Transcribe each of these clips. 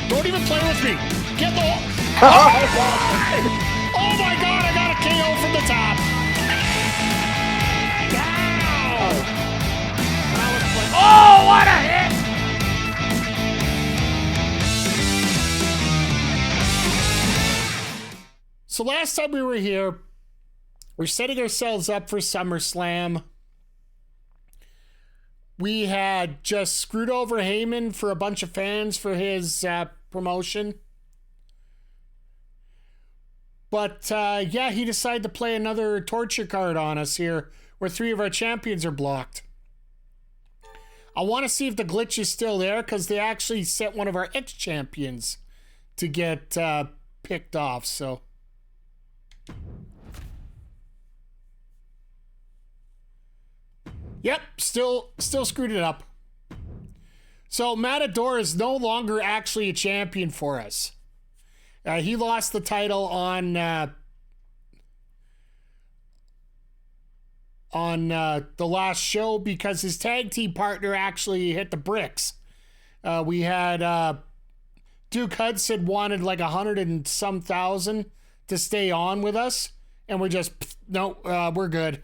Don't even play with me. Get the... Oh my God, I got a KO from the top. Oh, what a hit! So last time we were here, we're setting ourselves up for SummerSlam. We had just screwed over HEYMAN for a bunch of fans for his promotion. But yeah, he decided to play another torture card on us here where 3 of our champions are blocked. I want to see if the glitch is still there because they actually sent one of our ex-champions to get picked off. So, yep, still screwed it up. So Matador is no longer actually a champion for us. He lost the title on the last show because his tag team partner actually hit the bricks. We had Duke Hudson wanted like 100 and some thousand to stay on with us, and we're just no, we're good.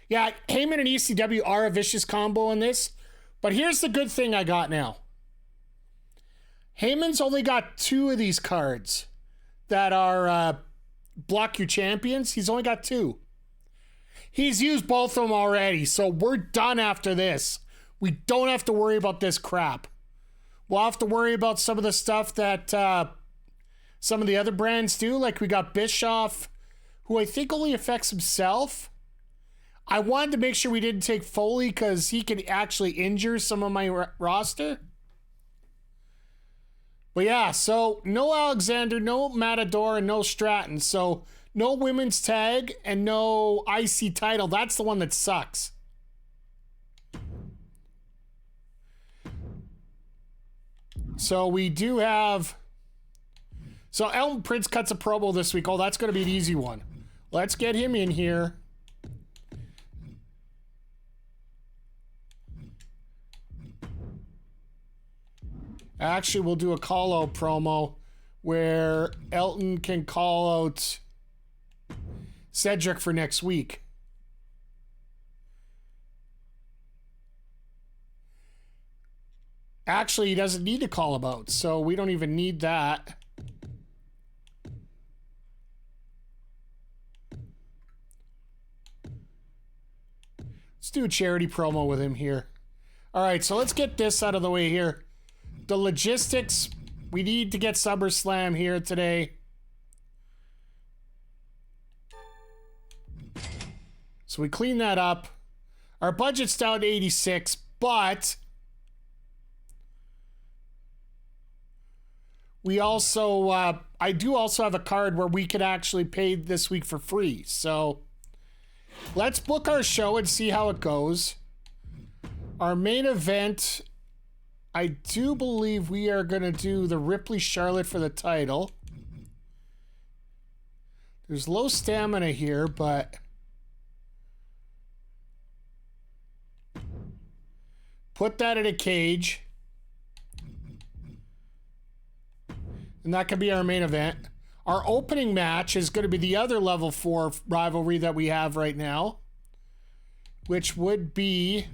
Yeah, HEYMAN and ECW are a vicious combo in this, but here's the good thing I got now. HEYMAN's only got 2 of these cards that are block your champions. He's only got 2. He's used both of them already, so we're done after this. We don't have to worry about this crap. We'll have to worry about some of the stuff that some of the other brands do. Like we got Bischoff, who I think only affects himself. I wanted to make sure we didn't take Foley because he could actually injure some of my roster. But yeah, so no Alexander, no Matador, and no Stratton. So no women's tag and no IC title. That's the one that sucks. So we do have... So Elton Prince cuts a promo this week. Oh, that's going to be an easy one. Let's get him in here. Actually, we'll do a call-out promo where Elton can call out Cedric for next week. Actually, he doesn't need to call him out, so we don't even need that. Let's do a charity promo with him here. All right, so let's get this out of the way here. The logistics, we need to get SummerSlam here today. So we clean that up. Our budget's down to 86, but we also, I do also have a card where we can actually pay this week for free. So let's book our show and see how it goes. Our main event, I do believe we are going to do the Ripley Charlotte for the title. There's low stamina here, but put that in a cage. And that could be our main event. Our opening match is going to be the other level 4 rivalry that we have right now, which would be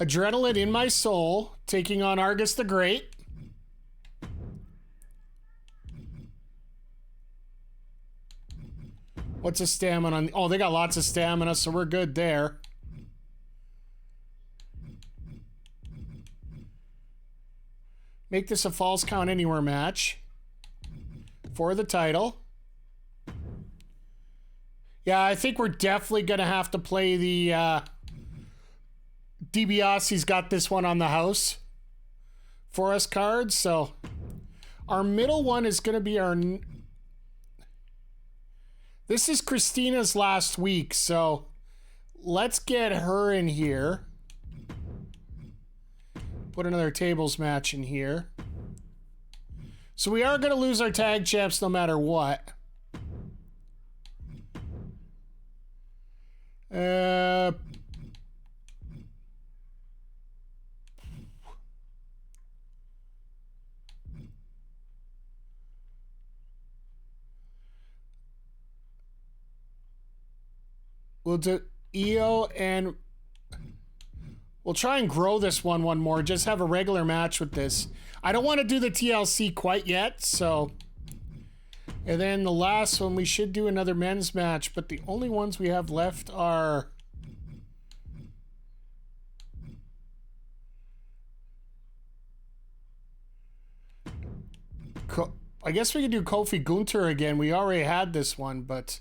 Adrenaline in My Soul taking on Argus the Great. What's a stamina on? Oh, they got lots of stamina, so we're good there. Make this a Falls Count Anywhere match for the title. Yeah, I think we're definitely going to have to play the... DiBiase's got this one on the house for us cards. So our middle one is going to be our... This is Christina's last week, so let's get her in here. Put another tables match in here. So we are going to lose our tag champs no matter what. We'll do EO and we'll try and grow this one more. Just have a regular match with this. I don't want to do the TLC quite yet, so. And then the last one, we should do another men's match, but the only ones we have left are. I guess we could do Kofi Gunter again. We already had this one, but.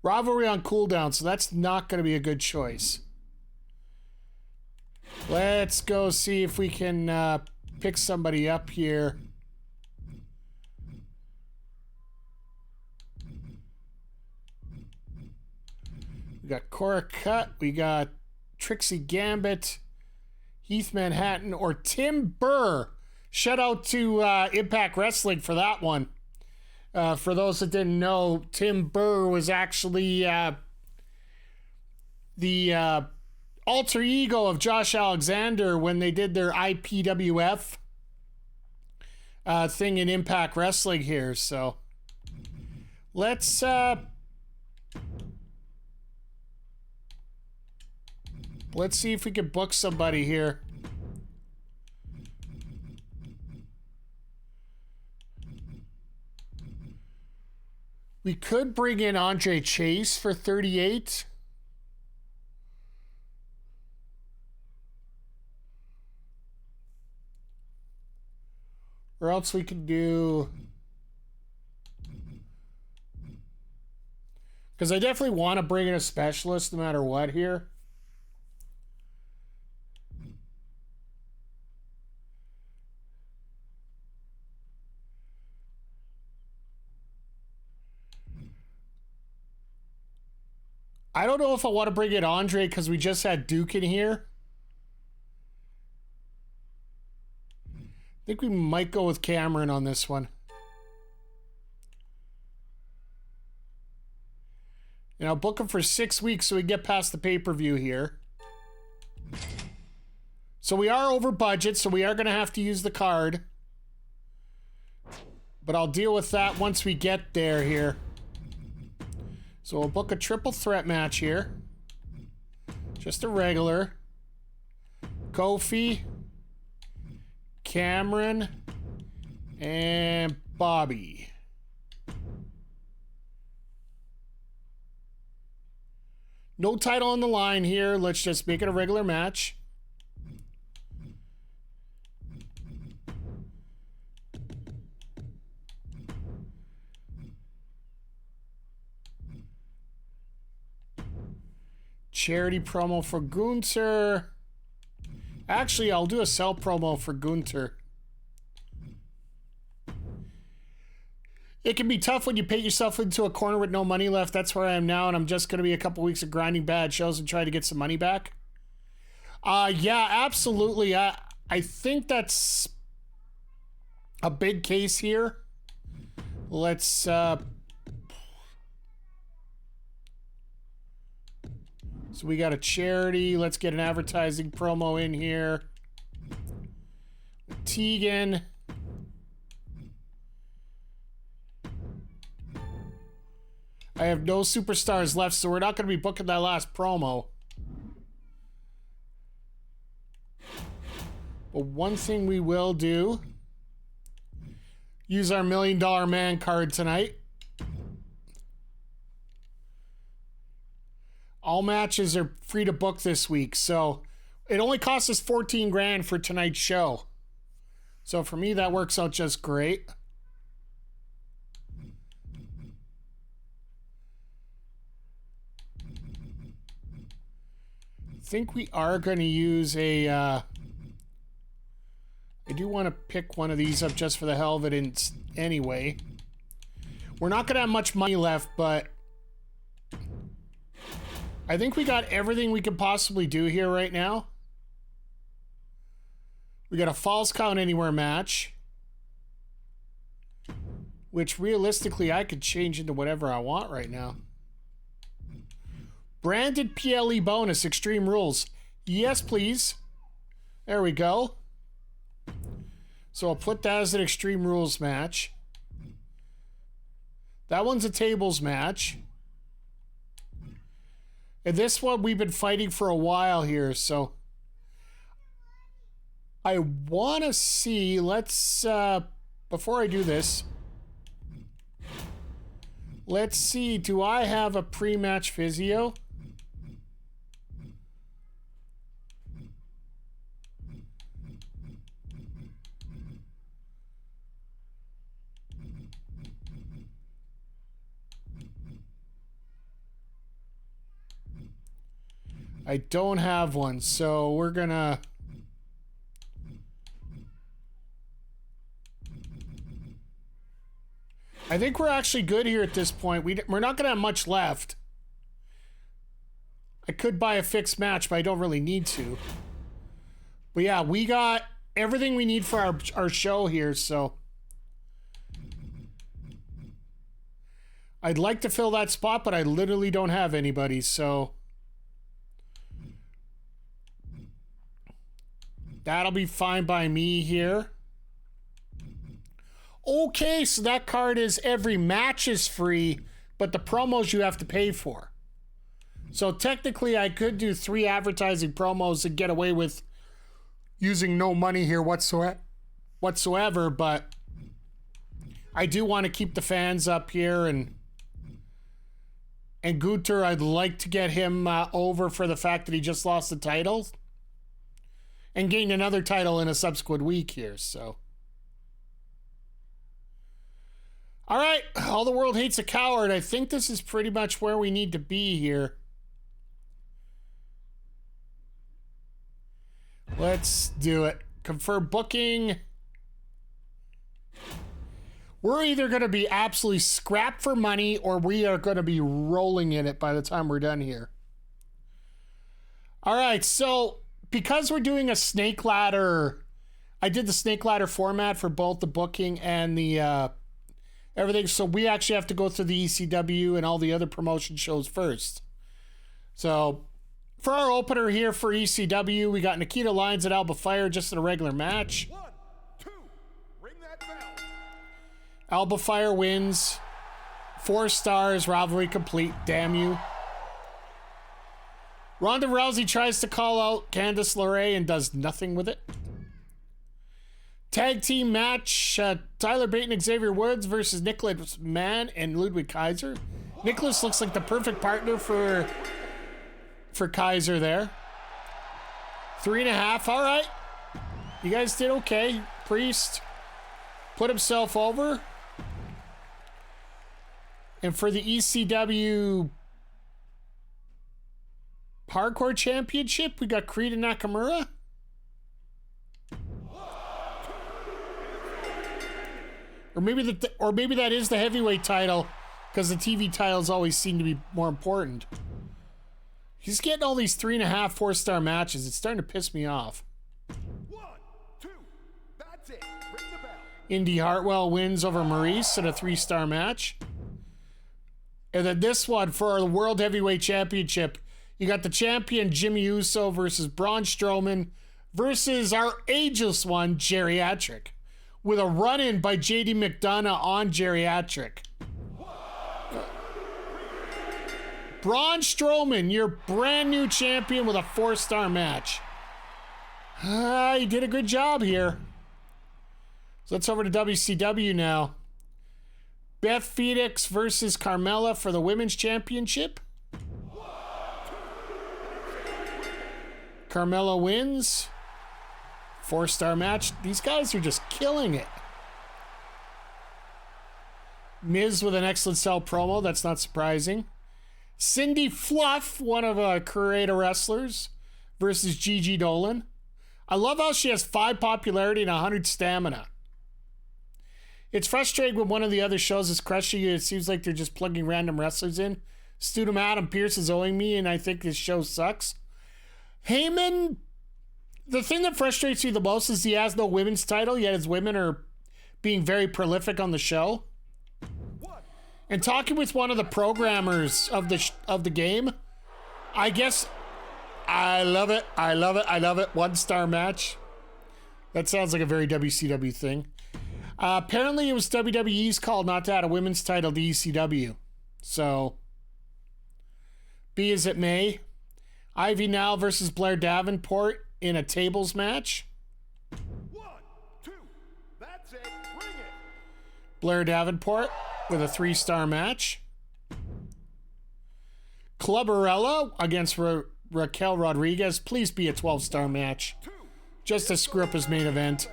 Rivalry on cooldown, so that's not going to be a good choice. Let's go see if we can pick somebody up here. We got Cora Cut, we got Trixie Gambit, Heath Manhattan, or Tim Burr. Shout out to Impact Wrestling for that one. For those that didn't know, Tim Burr was actually the alter ego of Josh Alexander when they did their IPWF thing in Impact Wrestling here. So let's see if we can book somebody here. We could bring in Andre Chase for 38. Or else we could do... Because I definitely want to bring in a specialist no matter what here. I don't know if I want to bring in Andre because we just had Duke in here. I think we might go with Cameron on this one. And I'll book him for 6 weeks so we get past the pay-per-view here. So we are over budget, so we are going to have to use the card. But I'll deal with that once we get there here. So we'll book a triple threat match here. Just a regular. Kofi, Cameron, and Bobby. No title on the line here. Let's just make it a regular match. Charity promo for Gunter. Actually, I'll do a sell promo for Gunter. It can be tough when you paint yourself into a corner with no money left. That's where I am now, and I'm just going to be a couple weeks of grinding bad shows and try to get some money back. Yeah, absolutely. I think that's a big case here. Let's... So we got a charity. Let's get an advertising promo in here. Tegan. I have no superstars left, so we're not going to be booking that last promo. But one thing we will do, use our $1 Million Man card tonight. All matches are free to book this week, so it only costs us 14 grand for tonight's show. So for me, that works out just great. I think we are going to use a... I do want to pick one of these up just for the hell of it anyway. We're not going to have much money left, but... I think we got everything we could possibly do here right now. We got a Falls Count Anywhere match, which realistically I could change into whatever I want right now. Branded PLE bonus, Extreme Rules. Yes, please. There we go. So I'll put that as an Extreme Rules match. That one's a tables match. And this one we've been fighting for a while here, so I want to see, let's, before I do this, let's see, do I have a pre-match physio? I don't have one, so we're gonna... I think we're actually good here at this point. We're not gonna have much left. I could buy a fixed match, but I don't really need to. But yeah, we got everything we need for our show here, so... I'd like to fill that spot, but I literally don't have anybody, so... That'll be fine by me here. Okay, so that card is every match is free, but the promos you have to pay for. So technically, I could do 3 advertising promos and get away with using no money here whatsoever, but I do want to keep the fans up here, and Gunther, I'd like to get him over for the fact that he just lost the title and gained another title in a subsequent week here, so. All right, All the World Hates a Coward. I think this is pretty much where we need to be here. Let's do it. Confirm booking. We're either going to be absolutely scrapped for money or we are going to be rolling in it by the time we're done here. All right, so because we're doing a snake ladder, I did the snake ladder format for both the booking and the everything, so we actually have to go through the ECW and all the other promotion shows first. So for our opener here for ECW, we got Nikita Lyons and Alba Fire just in a regular match. 1, 2, ring that bell. Alba Fire wins. 4 stars, rivalry complete, damn you. Ronda Rousey tries to call out Candice LeRae and does nothing with it. Tag team match, Tyler Bate and Xavier Woods versus Nicholas Mann and Ludwig Kaiser. Nicholas looks like the perfect partner for Kaiser there. 3.5, all right. You guys did okay. Priest put himself over. And for the ECW Hardcore Championship, we got Creed and Nakamura. Or maybe that is the heavyweight title, because the TV titles always seem to be more important. He's getting all these 3.5, 4-star matches. It's starting to piss me off. 1, 2, that's it. Ring the bell. Indy Hartwell wins over Maurice in a 3-star match. And then this one for the World Heavyweight Championship, you got the champion Jimmy Uso versus Braun Strowman versus our ageless one, Geriatric, with a run-in by JD McDonough on Geriatric. Braun Strowman, your brand new champion with a 4-star match. He did a good job here. So let's over to WCW now. Beth Phoenix versus Carmella for the Women's Championship. Carmella wins. 4-star match. These guys are just killing it. Miz with an excellent sell promo. That's not surprising. Cindy Fluff, one of our creator wrestlers, versus Gigi Dolan. I love how she has 5 popularity and 100 stamina. It's frustrating when one of the other shows is crushing you. It seems like they're just plugging random wrestlers in. Student Adam Pierce is owing me, and I think this show sucks. Heyman, the thing that frustrates me the most is he has no women's title, yet his women are being very prolific on the show. And talking with one of the programmers of the game, I guess I love it. I love it. I love it. 1-star match. That sounds like a very WCW thing. Apparently it was WWE's call not to add a women's title to ECW. So, be as it may. Ivy Now versus Blair Davenport in a tables match. 1, 2, that's it. Bring it. Blair Davenport with a 3-star match. Clubberella against Raquel Rodriguez. Please be a 12-star match. Just to screw up his main event.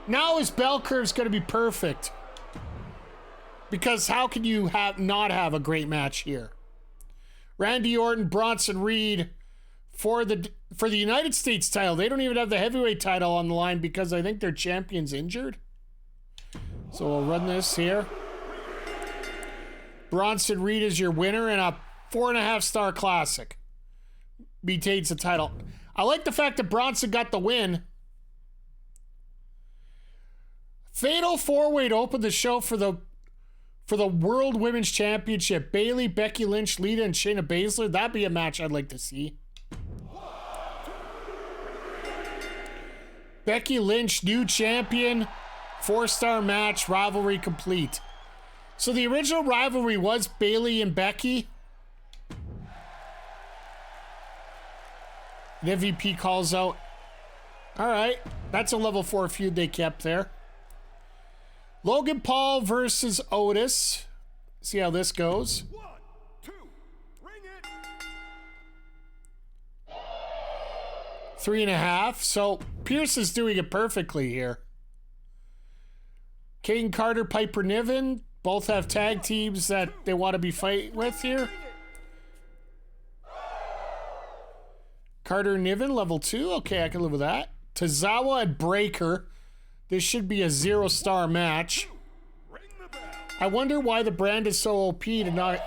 Now his bell curve's going to be perfect. Because how can you not have a great match here? Randy Orton, Bronson Reed for the United States title. They don't even have the heavyweight title on the line because I think their champion's injured. So we'll run this here. Bronson Reed is your winner in a 4.5-star classic. Retains the title. I like the fact that Bronson got the win. Fatal 4-way to open the show for the World Women's Championship. Bayley, Becky Lynch, Lita, and Shayna Baszler. That'd be a match I'd like to see. Becky Lynch, new champion. 4-star match. Rivalry complete. So the original rivalry was Bayley and Becky. The MVP calls out. All right. That's a level 4 feud they kept there. Logan Paul versus Otis. See how this goes. 1, 2, bring it. 3.5. So Pierce is doing it perfectly here. Kane Carter, Piper Niven. Both have tag teams that they want to be fighting with here. Carter Niven, level 2. Okay, I can live with that. Tozawa and Breaker. This should be a 0-star match. I wonder why the brand is so OP to not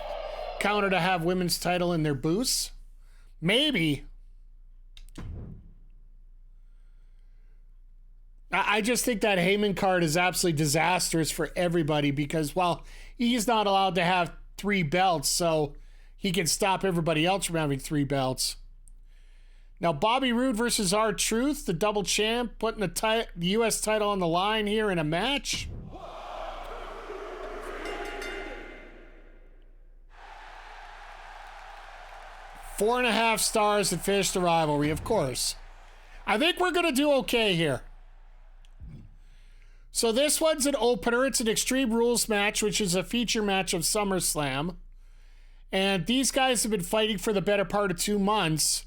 counter to have women's title in their booths. Maybe. I just think that Heyman card is absolutely disastrous for everybody because, well, he's not allowed to have 3 belts, so he can stop everybody else from having 3 belts. Now, Bobby Roode versus R-Truth, the double champ, putting the U.S. title on the line here in a match. Four and a half stars to finish the rivalry, of course. I think we're going to do okay here. So this one's an opener. It's an Extreme Rules match, which is a feature match of SummerSlam. And these guys have been fighting for the better part of 2 months.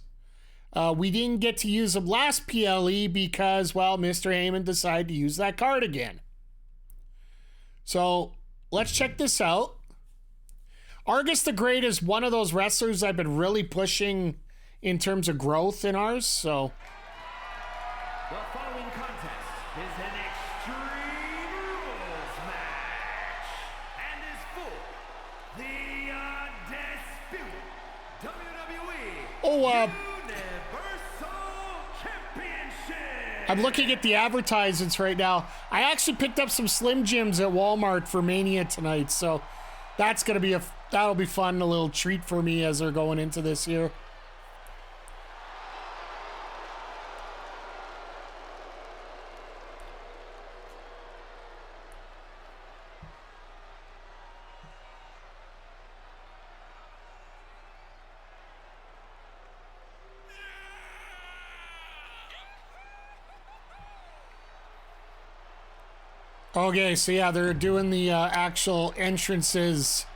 We didn't get to use them last PLE because, well, Mr. Heyman decided to use that card again. So let's check this out. Argus the Great is one of those wrestlers I've been really pushing in terms of growth in ours. So the following contest is an Extreme Rules match and is for the undisputed WWE I'm looking at the advertisements right now. I actually picked up some Slim Jims at Walmart for Mania tonight, so that's gonna be that'll be fun, a little treat for me as they're going into this year. Okay, so yeah, they're doing the actual entrances.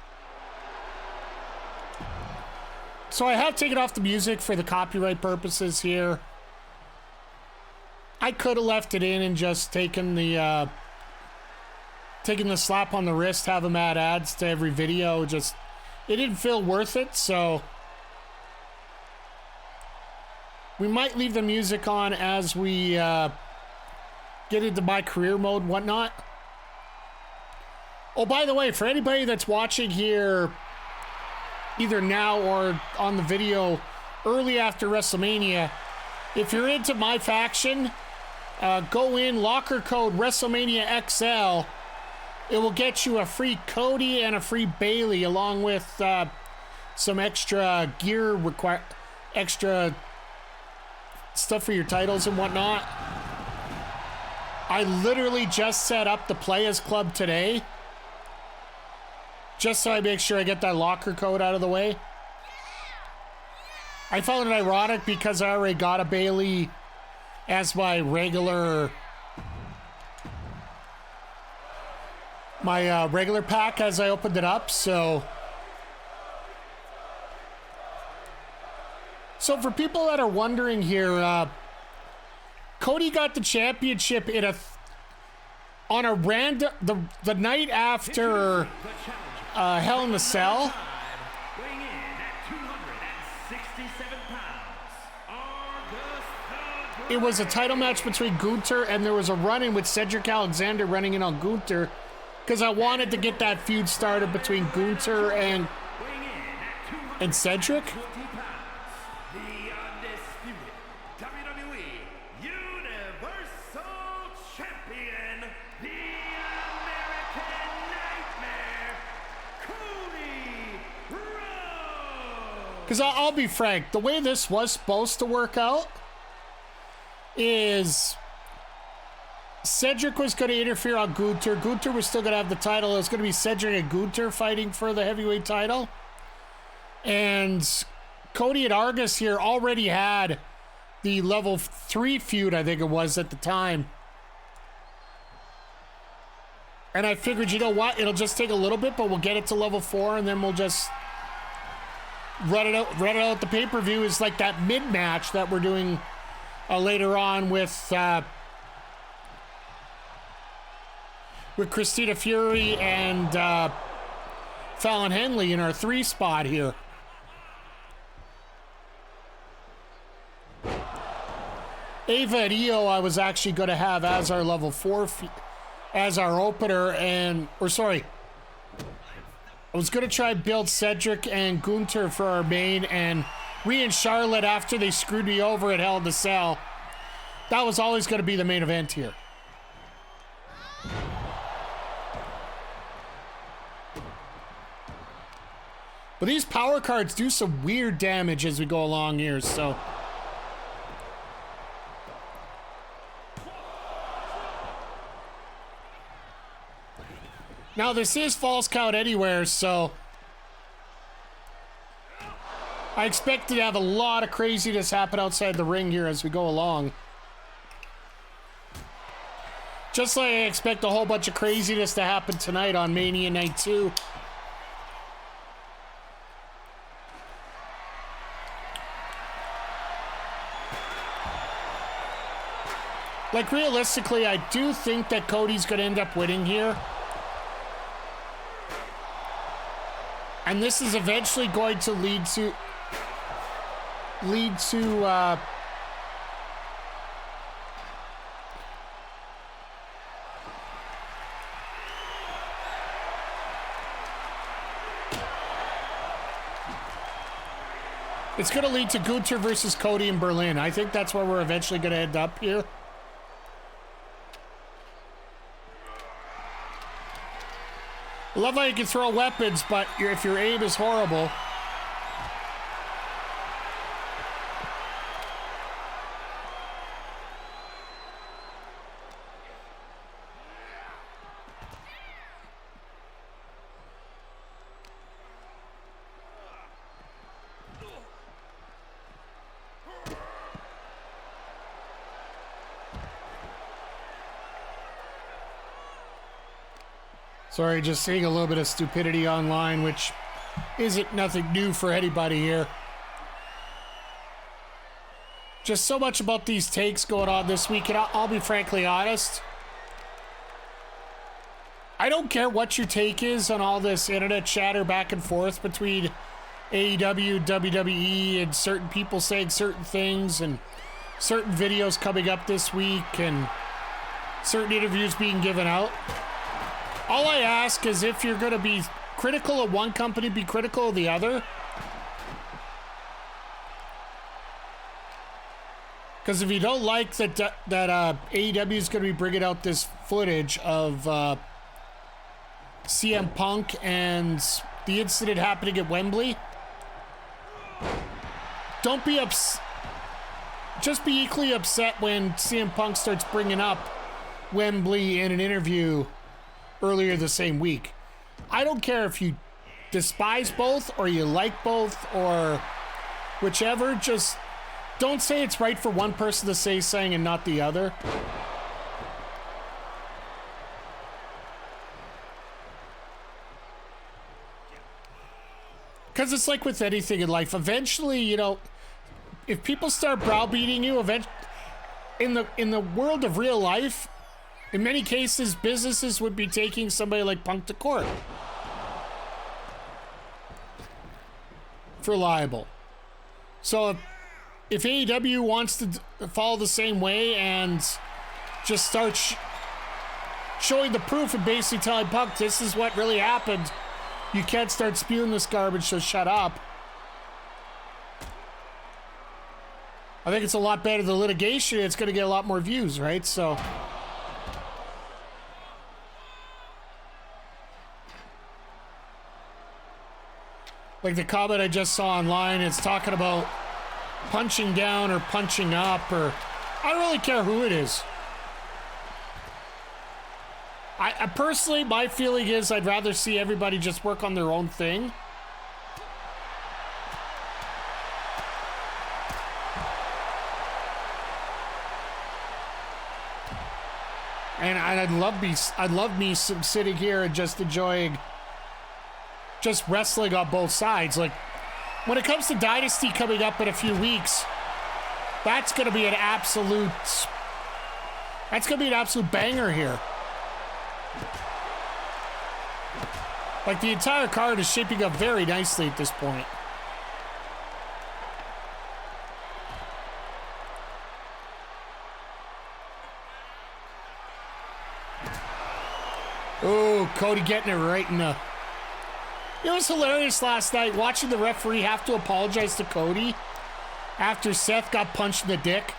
So I have taken off the music for the copyright purposes here. I could have left it in and just taken the slap on the wrist, have them add ads to every video. Just, it didn't feel worth it, so we might leave the music on as we get into my career mode and whatnot. Oh, by the way, for anybody that's watching here either now or on the video early after WrestleMania, if you're into my faction, go in, locker code WrestleMania XL. It will get you a free Cody and a free Bayley along with some extra gear, extra stuff for your titles and whatnot. I literally just set up the Players Club today. Just so I make sure I get that locker code out of the way. I found it ironic because I already got a Bailey as my regular pack as I opened it up, so for people that are wondering here, Cody got the championship on a random the night after Hell in a Cell. It was a title match between Gunther, and there was a run-in with Cedric Alexander running in on Gunther, because I wanted to get that feud started between Gunther and Cedric. The undisputed WWE Universal Champion, the American Nightmare, Cody Rhodes. Because I'll be frank, the way this was supposed to work out is Cedric was going to interfere on Gunther. Gunther was still going to have the title. It was going to be Cedric and Gunther fighting for the heavyweight title. And Cody and Argus here already had the level 3 feud, I think it was at the time. And I figured, you know what? It'll just take a little bit, but we'll get it to level 4, and then we'll just run it out. The pay-per-view is like that mid-match that we're doing later on with Christina Fury and Fallon Henley in our 3 spot here. Ava and Io I was actually going to have as our level 4 as our opener, I was going to try and build Cedric and Gunther for our main, and Rhea and Charlotte after they screwed me over at Hell in a Cell. That was always going to be the main event here. But these power cards do some weird damage as we go along here, so. Now this is false count anywhere, so I expect to have a lot of craziness happen outside the ring here as we go along. Just like I expect a whole bunch of craziness to happen tonight on Mania Night 2. Like, realistically, I do think that Cody's going to end up winning here. And this is eventually going to lead to it's going to lead to Gunther versus Cody in Berlin. I think that's where we're eventually going to end up here. I love how you can throw weapons, but if your aim is horrible. Sorry, just seeing a little bit of stupidity online, which isn't nothing new for anybody here. Just so much about these takes going on this week, and I'll be frankly honest. I don't care what your take is on all this internet chatter back and forth between AEW, WWE, and certain people saying certain things, and certain videos coming up this week, and certain interviews being given out. All I ask is, if you're going to be critical of one company, be critical of the other. Because if you don't like that AEW is going to be bringing out this footage of CM Punk and the incident happening at Wembley, don't be just be equally upset when CM Punk starts bringing up Wembley in an interview earlier the same week. I don't care if you despise both or you like both or whichever, just don't say it's right for one person to say something and not the other. Because it's like with anything in life, eventually, you know, if people start browbeating you, in the world of real life, in many cases, businesses would be taking somebody like Punk to court for libel. So if AEW wants to follow the same way and just start showing the proof and basically telling Punk this is what really happened, you can't start spewing this garbage, so shut up. I think it's a lot better than litigation. It's going to get a lot more views, right? So like the comment I just saw online, it's talking about punching down or punching up, or I don't really care who it is. I personally, my feeling is I'd rather see everybody just work on their own thing. And I'd love me sitting here and just enjoying just wrestling on both sides. Like when it comes to Dynasty coming up in a few weeks, that's going to be an absolute banger here. Like the entire card is shaping up very nicely at this point. Oh, Cody getting it right in the... It was hilarious last night watching the referee have to apologize to Cody after Seth got punched in the dick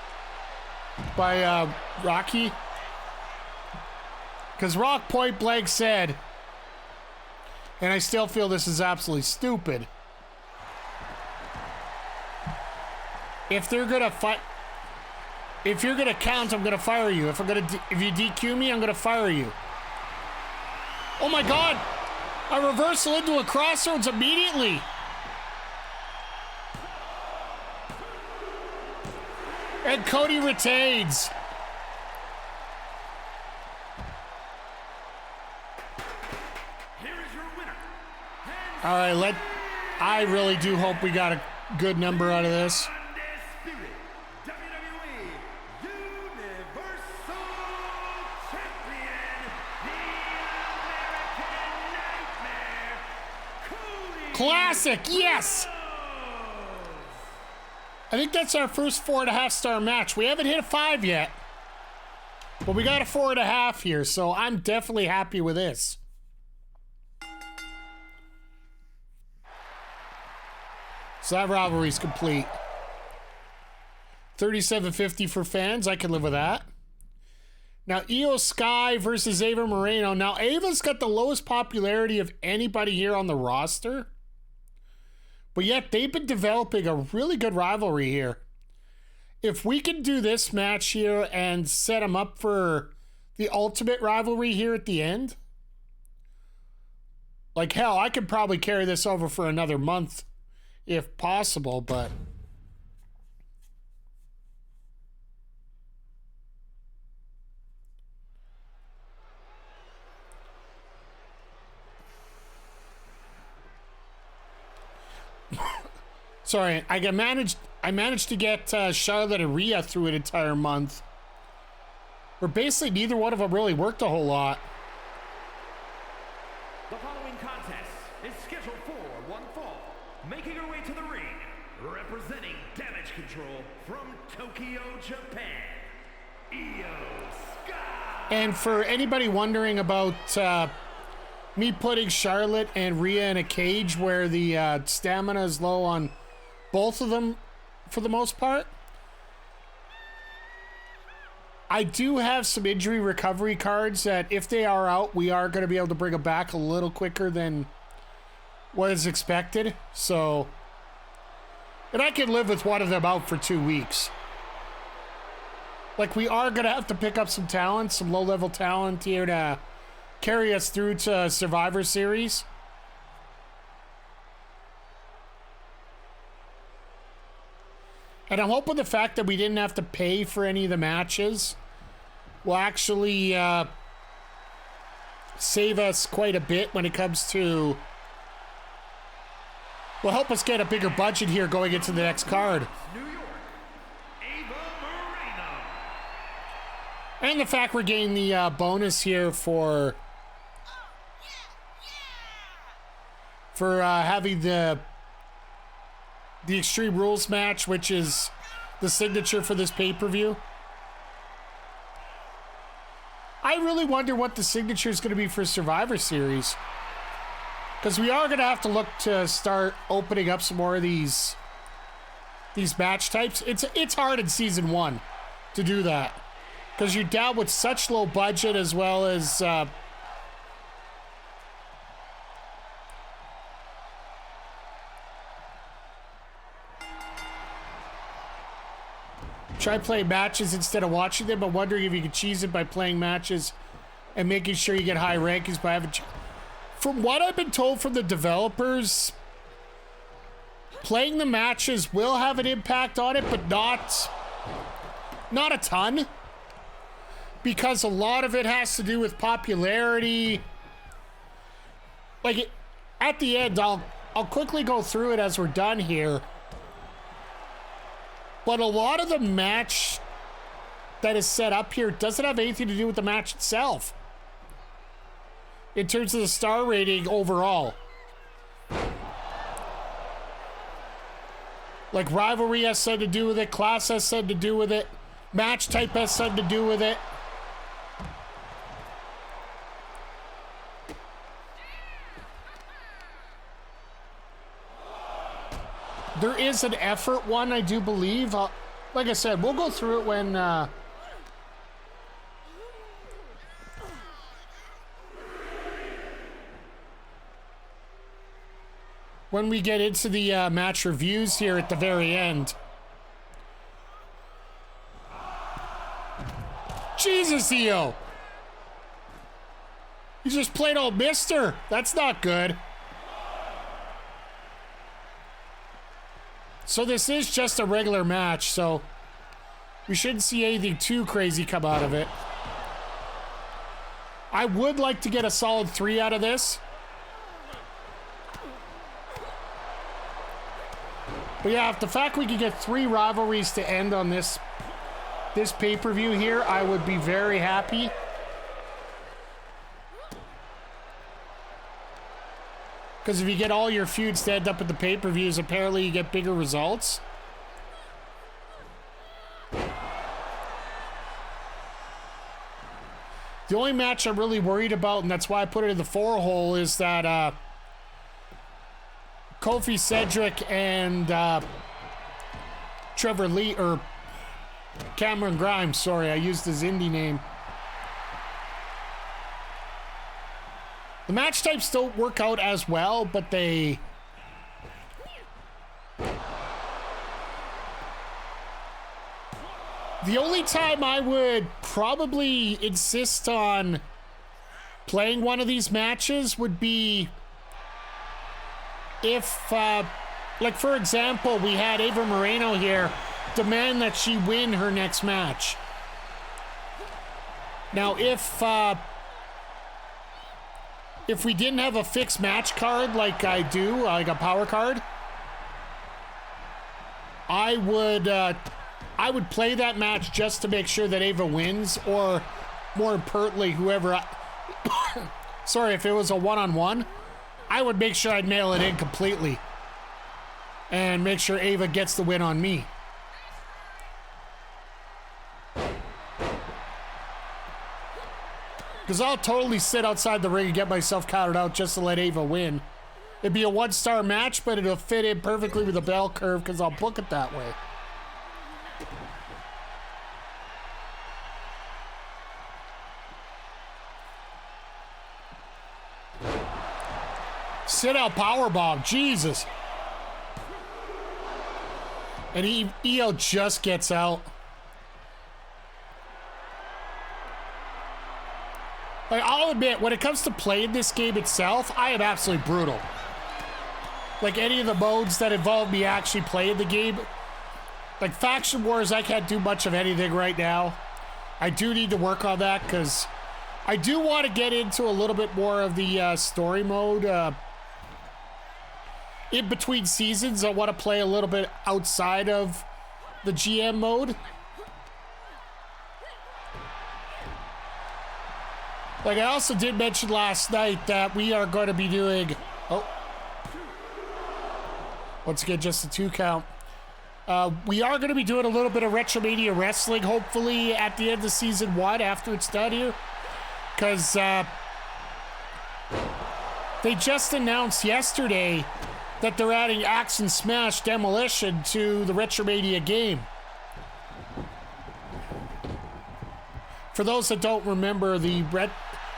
by Rocky. Because Rock point blank said, and I still feel this is absolutely stupid, if they're gonna fight, if you're gonna count, I'm gonna fire you. If you DQ me, I'm gonna fire you. Oh my God! A reversal into a crossroads immediately. And Cody retains. All right, I really do hope we got a good number out of this. Undisputed WWE Universal Champion, the American Nightmare, Cody. Classic, yes! I think that's our first 4.5-star match. We haven't hit a 5 yet, but we got a 4.5 here, so I'm definitely happy with this. So that rivalry's complete. $37.50 for fans. I can live with that. Now, Io Sky versus Ava Moreno. Now, Ava's got the lowest popularity of anybody here on the roster. But yet, they've been developing a really good rivalry here. If we can do this match here and set them up for the ultimate rivalry here at the end, like hell, I could probably carry this over for another month if possible, but sorry, I managed to get Charlotte and Rhea through an entire month, where basically neither one of them really worked a whole lot. The following contest is scheduled for one fall. Making her way to the ring, representing Damage Control from Tokyo, Japan, Io Sky. And for anybody wondering about me putting Charlotte and Rhea in a cage where the stamina is low on both of them for the most part, I do have some injury recovery cards that if they are out, we are going to be able to bring them back a little quicker than what is expected. So, and I can live with one of them out for 2 weeks. Like, we are going to have to pick up some talent, some low-level talent here to carry us through to Survivor Series. And I'm hoping the fact that we didn't have to pay for any of the matches will actually save us quite a bit when it comes to... will help us get a bigger budget here going into the next card. New York, Ava Moreno. And the fact we're getting the bonus here for having the Extreme Rules match, which is the signature for this pay-per-view. I really wonder what the signature is going to be for Survivor Series. Because we are going to have to look to start opening up some more of these match types. It's hard in Season 1 to do that. Because you're down with such low budget, as well as... try playing matches instead of watching them. I'm wondering if you could cheese it by playing matches and making sure you get high rankings by having... From what I've been told from the developers, playing the matches will have an impact on it, but not a ton. Because a lot of it has to do with popularity. Like, at the end, I'll quickly go through it as we're done here. But a lot of the match that is set up here doesn't have anything to do with the match itself. In terms of the star rating overall. Like, rivalry has something to do with it. Class has something to do with it. Match type has something to do with it. There is an effort one, I do believe. Like I said, we'll go through it when we get into the match reviews here at the very end. Jesus, Io! You just played old mister. That's not good. So this is just a regular match, so we shouldn't see anything too crazy come out of it. I would like to get a solid 3 out of this. But yeah, if the fact we could get 3 rivalries to end on this pay-per-view here, I would be very happy. Because if you get all your feuds to end up at the pay-per-views, apparently you get bigger results. The only match I'm really worried about, and that's why I put it in the 4 hole, is that Kofi, Cedric, and Trevor Lee, or Cameron Grimes, sorry, I used his indie name. The match types don't work out as well, but they... The only time I would probably insist on playing one of these matches would be if, like for example, we had Ava Moreno here demand that she win her next match. Now, if we didn't have a fixed match card like I do, like a power card, I would play that match just to make sure that Ava wins, or more importantly, whoever sorry, if it was a one-on-one, I would make sure I'd nail it in completely and make sure Ava gets the win on me. Because I'll totally sit outside the ring and get myself counted out just to let Ava win. It'd be a 1-star match, but it'll fit in perfectly with the bell curve because I'll book it that way. Sit out powerbomb, Jesus. And Io just gets out. Like, I'll admit, when it comes to playing this game itself, I am absolutely brutal. Like, any of the modes that involve me actually playing the game, like Faction Wars, I can't do much of anything right now. I do need to work on that, because I do want to get into a little bit more of the story mode. In between seasons, I want to play a little bit outside of the GM mode. Like, I also did mention last night that we are going to be doing... Oh. Once again, just a 2 count. We are going to be doing a little bit of Retromania Wrestling, hopefully, at the end of Season 1, after it's done here. Because they just announced yesterday that they're adding Axe and Smash Demolition to the Retromania game. For those that don't remember, the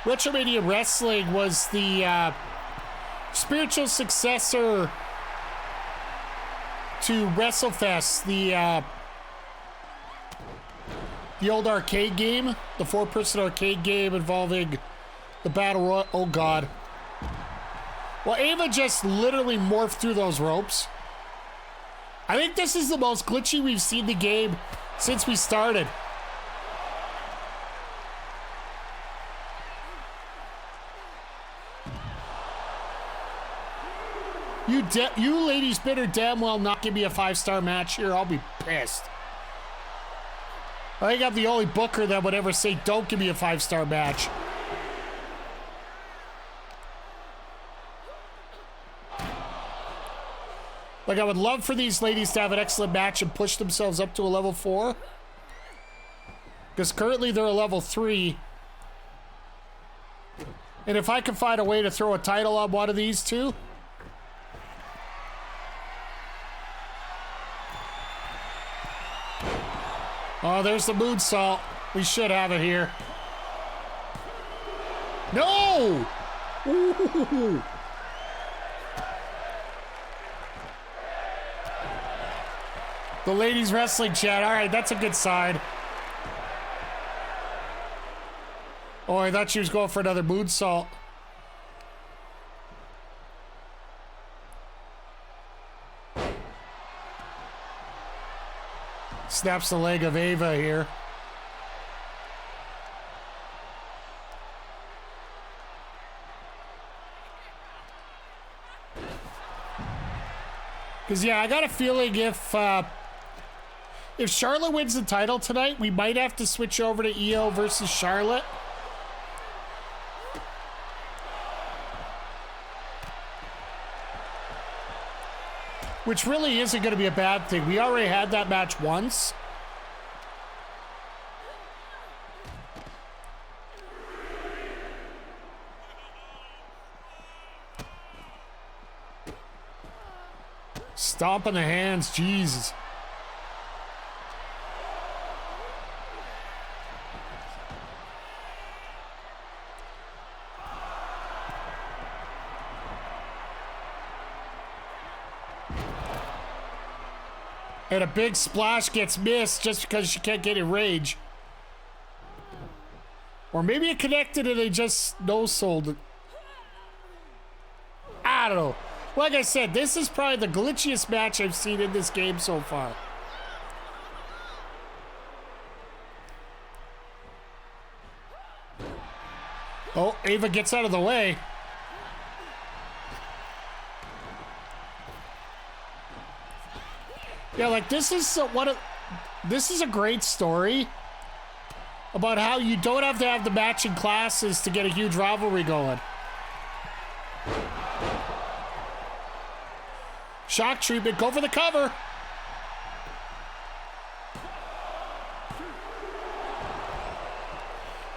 Retromania Wrestling was the spiritual successor to WrestleFest, the old arcade game, the 4-person arcade game involving the Battle Royal. Oh, God. Well, Ava just literally morphed through those ropes. I think this is the most glitchy we've seen the game since we started. You ladies better damn well not give me a 5-star match here. I'll be pissed. I think I'm the only booker that would ever say, don't give me a 5-star match. Like, I would love for these ladies to have an excellent match and push themselves up to a level 4. Because currently they're a level 3. And if I can find a way to throw a title on one of these two. Oh, there's the moonsault. We should have it here. No! Ooh. The ladies wrestling chat. All right, that's a good sign. Oh, I thought she was going for another moonsault. Snaps the leg of Ava here. Because, yeah, I got a feeling if Charlotte wins the title tonight, we might have to switch over to Io versus Charlotte. Which really isn't going to be a bad thing. We already had that match once. Stomping the hands, Jesus. And a big splash gets missed just because she can't get in rage. Or maybe it connected and they just no-sold it. I don't know. Like I said, this is probably the glitchiest match I've seen in this game so far. Oh, Ava gets out of the way. Yeah, like this is this is a great story about how you don't have to have the matching classes to get a huge rivalry going. Shock treatment, go for the cover.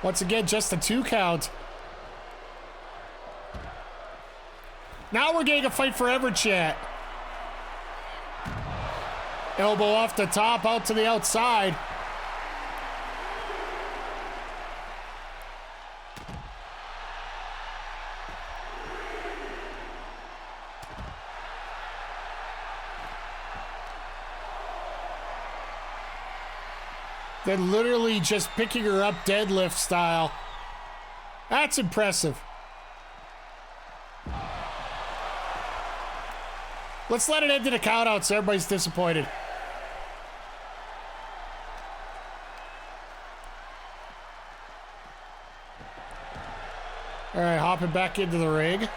Once again, just a 2 count. Now we're getting a fight forever chat. Elbow off the top, out to the outside. Then literally just picking her up deadlift style. That's impressive. Let's let it into the countouts so everybody's disappointed. All right, hopping back into the ring.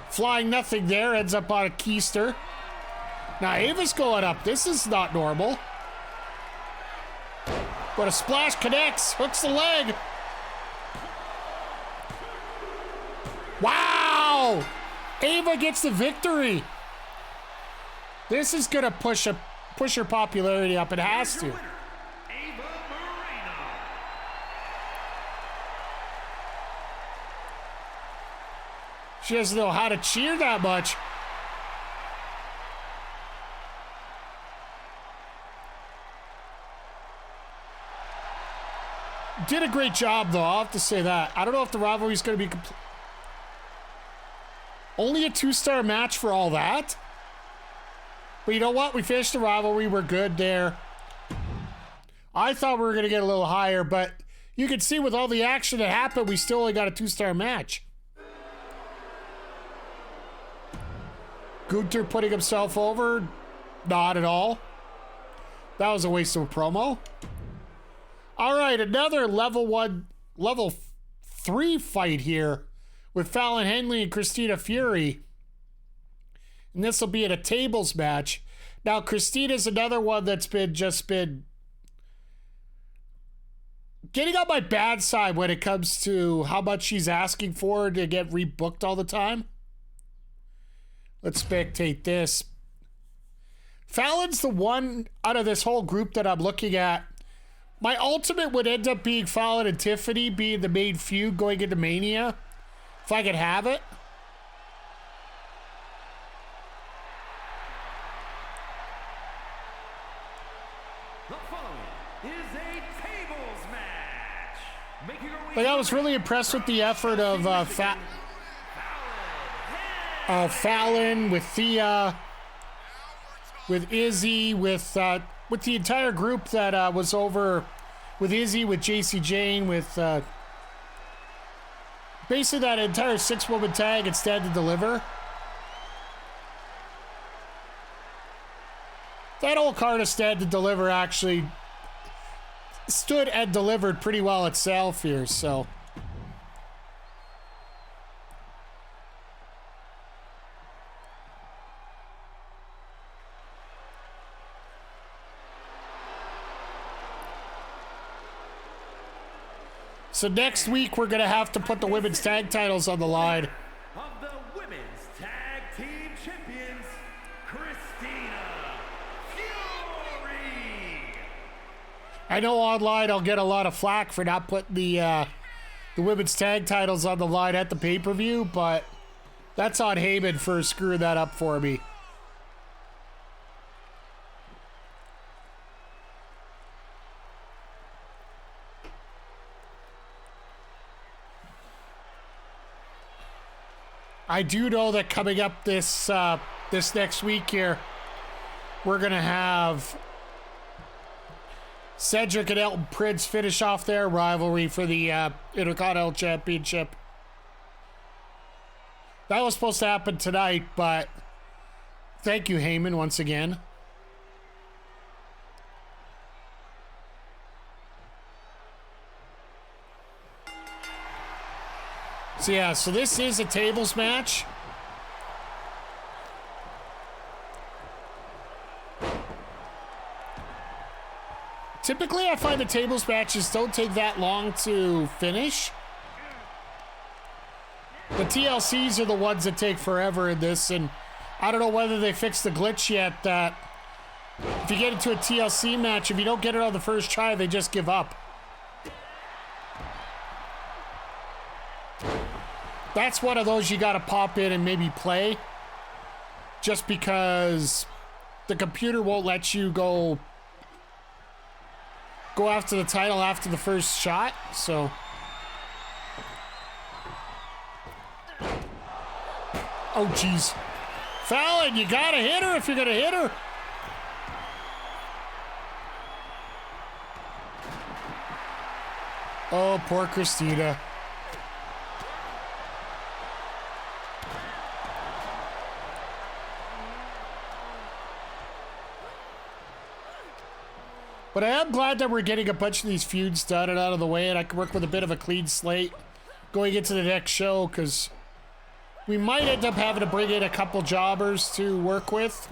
Flying nothing there, ends up on a keister. Now Ava's going up. This is not normal. But a splash connects, hooks the leg. Wow! Ava gets the victory. This is gonna push her popularity up. It has to. She doesn't know how to cheer that much. Did a great job, though. I'll have to say that. I don't know if the rivalry's going to be complete. Only a 2-star match for all that? But you know what? We finished the rivalry. We're good there. I thought we were going to get a little higher, but you can see with all the action that happened, we still only got a 2-star match. Gunther putting himself over? Not at all. That was a waste of a promo. All right, another level 3 fight here with Fallon Henley and Christina Fury. And this will be in a tables match. Now, Christina's another one that's been getting on my bad side when it comes to how much she's asking for to get rebooked all the time. Let's spectate this. Fallon's the one out of this whole group that I'm looking at. My ultimate would end up being Fallon and Tiffany being the main feud going into Mania. If I could have it. The following is a tables match. Like, I was really impressed with the effort of Fallon, with Thea, with Izzy, with the entire group that was over, with Izzy, with JC Jane, with basically that entire 6-woman tag at Stand to Deliver. That whole card of Stand to Deliver actually stood and delivered pretty well itself here, so. So next week, we're going to have to put the women's tag titles on the line. Of the women's tag team champions, Christina Fury. I know online I'll get a lot of flack for not putting the women's tag titles on the line at the pay-per-view, but that's on HEYMAN for screwing that up for me. I do know that coming up this next week here, we're going to have Cedric and Elton Prince finish off their rivalry for the Intercontinental Championship. That was supposed to happen tonight, but thank you, HEYMAN, once again. So yeah, so this is a tables match. Typically, I find the tables matches don't take that long to finish. The TLCs are the ones that take forever in this, and I don't know whether they fixed the glitch yet that if you get into a TLC match, if you don't get it on the first try, they just give up. That's one of those you got to pop in and maybe play, just because the computer won't let you go after the title after the first shot. So oh geez, Fallon, you gotta hit her if you're gonna hit her. Oh, poor Christina. But I am glad that we're getting a bunch of these feuds done and out of the way, and I can work with a bit of a clean slate going into the next show, because we might end up having to bring in a couple jobbers to work with.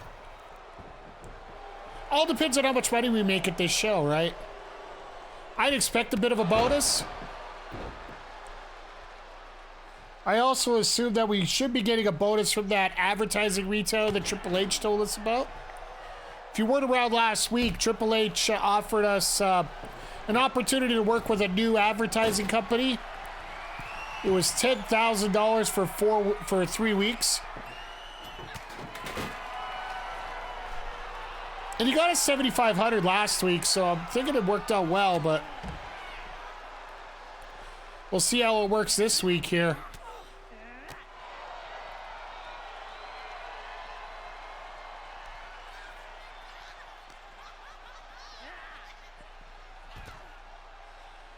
All depends on how much money we make at this show, right? I'd expect a bit of a bonus. I also assume that we should be getting a bonus from that advertising retail that Triple H told us about. If you weren't around last week, Triple H offered us an opportunity to work with a new advertising company. It was $10,000 for 3 weeks. And he got us $7,500 last week, so I'm thinking it worked out well, but we'll see how it works this week here.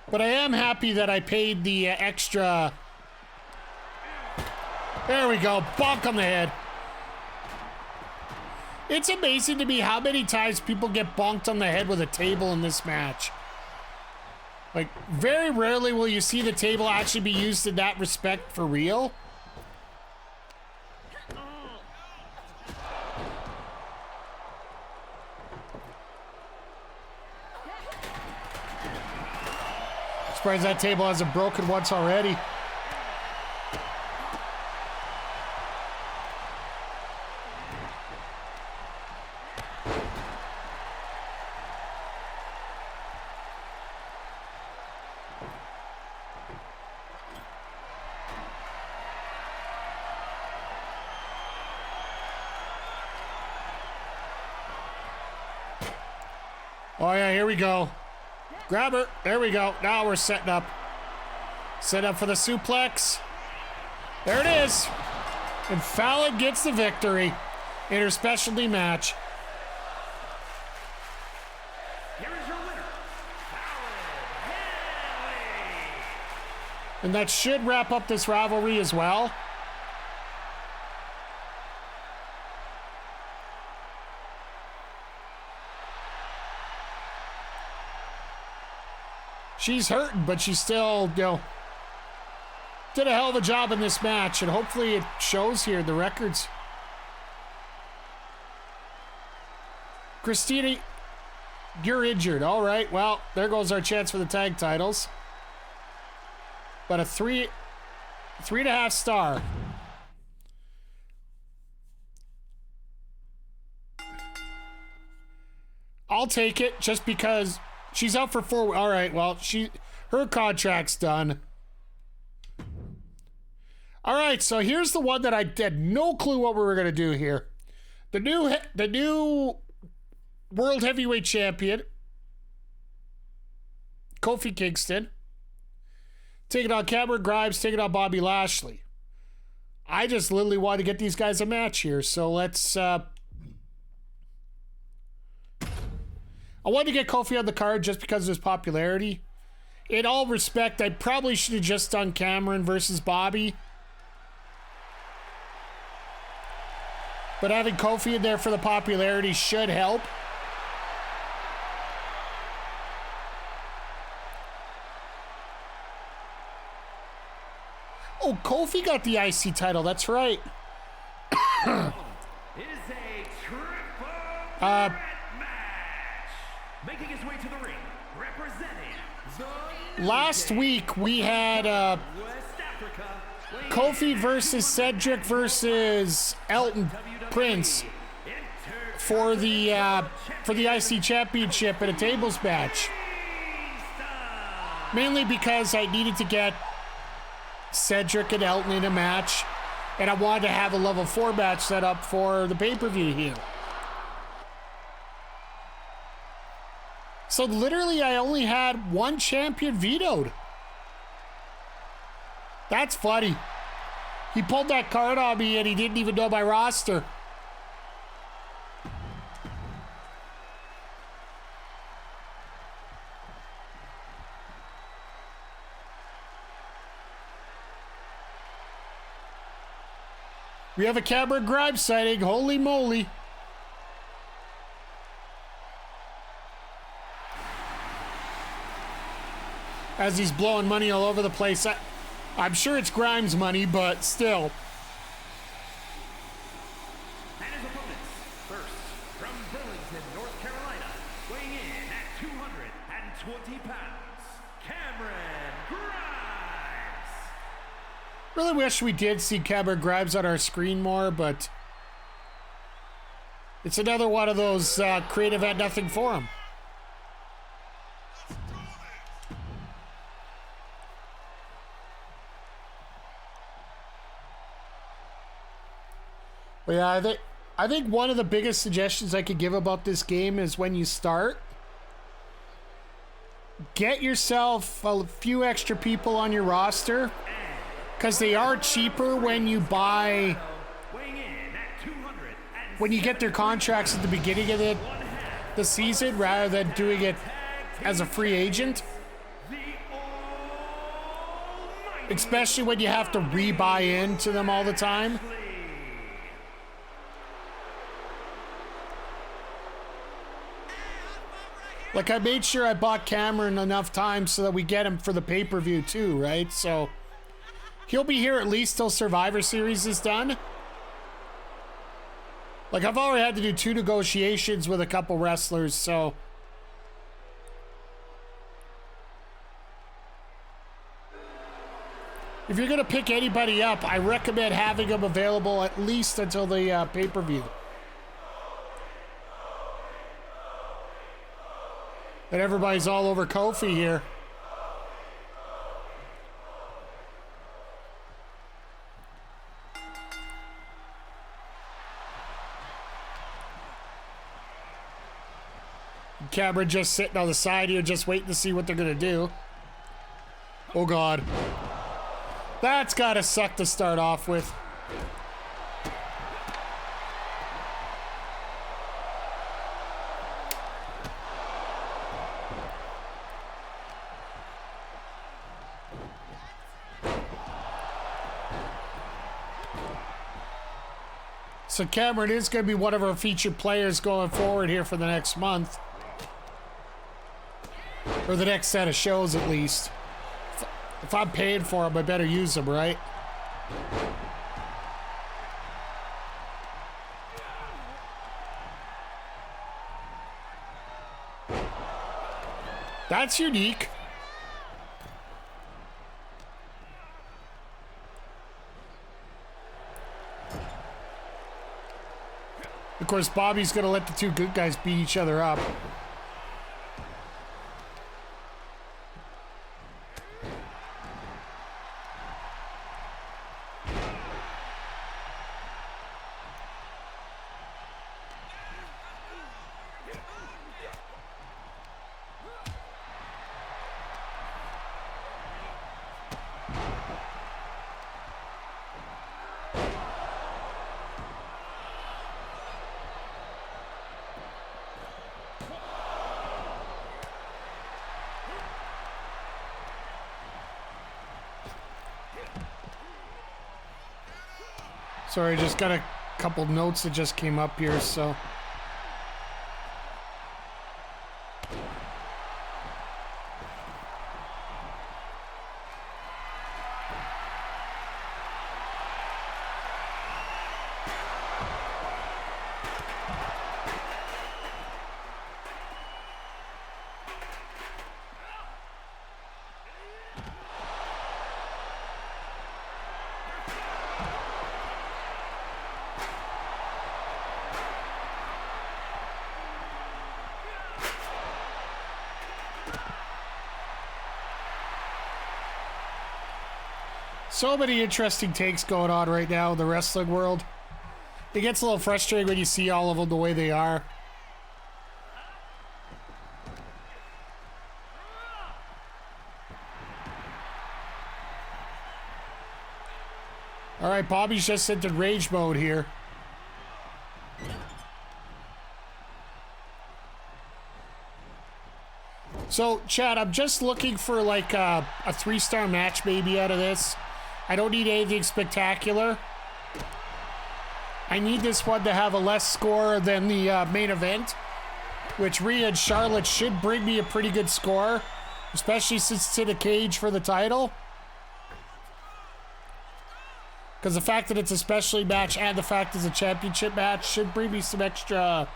But I am happy that I paid the extra. There we go. Bonk on the head. It's amazing to me how many times people get bonked on the head with a table in this match. Like, very rarely will you see the table actually be used in that respect for real. Surprised that table hasn't broken once already. Oh yeah, here we go. Grab her. There we go. Now we're setting up. Set up for the suplex. There it is. And Fallon gets the victory in her specialty match. Here is your winner, Fallon Henley. And that should wrap up this rivalry as well. She's hurting, but she still, you know, did a hell of a job in this match, and hopefully it shows here in the records. Christina, you're injured. All right, well, there goes our chance for the tag titles. But a 3.5 star. I'll take it just because she's out for 4. All right, well, her contract's done. All right, so here's the one that I had no clue what we were going to do here. The new World Heavyweight Champion, Kofi Kingston, taking on Cameron Grimes, taking on Bobby Lashley. I just literally wanted to get these guys a match here, so let's... I wanted to get Kofi on the card just because of his popularity. In all respect, I probably should have just done Cameron versus Bobby. But having Kofi in there for the popularity should help. Oh, Kofi got the IC title. That's right. It is a triple threat match. Making his way to the ring, representing the Last week we had West Africa, Kofi versus Cedric versus Elton Prince for the IC Championship in a tables match. Mainly because I needed to get Cedric and Elton in a match, and I wanted to have a level 4 match set up for the pay-per-view here. So literally I only had one champion vetoed. That's funny. He pulled that card on me and he didn't even know my roster. We have a Cameron Grimes sighting. Holy moly. As he's blowing money all over the place. I'm sure it's Grimes money, but still. And his opponents, first, from Burlington, North Carolina, weighing in at 220 pounds, Cameron Grimes. Really wish we did see Cameron Grimes on our screen more, but it's another one of those creative had nothing for him. But yeah, I think one of the biggest suggestions I could give about this game is when you start, get yourself a few extra people on your roster, because they are cheaper when you buy, when you get their contracts at the beginning of the season rather than doing it as a free agent. Especially when you have to re-buy into them all the time. Like, I made sure I bought Cameron enough time so that we get him for the pay-per-view too, right? So, he'll be here at least till Survivor Series is done. Like, I've already had to do 2 negotiations with a couple wrestlers, so... if you're going to pick anybody up, I recommend having them available at least until the pay-per-view. And everybody's all over Kofi here. Cameron just sitting on the side here, just waiting to see what they're gonna do. Oh God. That's gotta suck to start off with. So Cameron is going to be one of our featured players going forward here for the next month. Or the next set of shows, at least. If I'm paying for him, I better use him, right? That's unique. Of course, Bobby's going to let the two good guys beat each other up. Sorry, just got a couple notes that just came up here, so... So many interesting takes going on right now in the wrestling world. It gets a little frustrating when you see all of them the way they are. All right, Bobby's just into rage mode here. So, Chad, I'm just looking for like a 3-star match maybe out of this. I don't need anything spectacular. I need this one to have a less score than the main event, which Rhea and Charlotte should bring me a pretty good score, especially since it's in a cage for the title. Because the fact that it's a specialty match and the fact it's a championship match should bring me some extra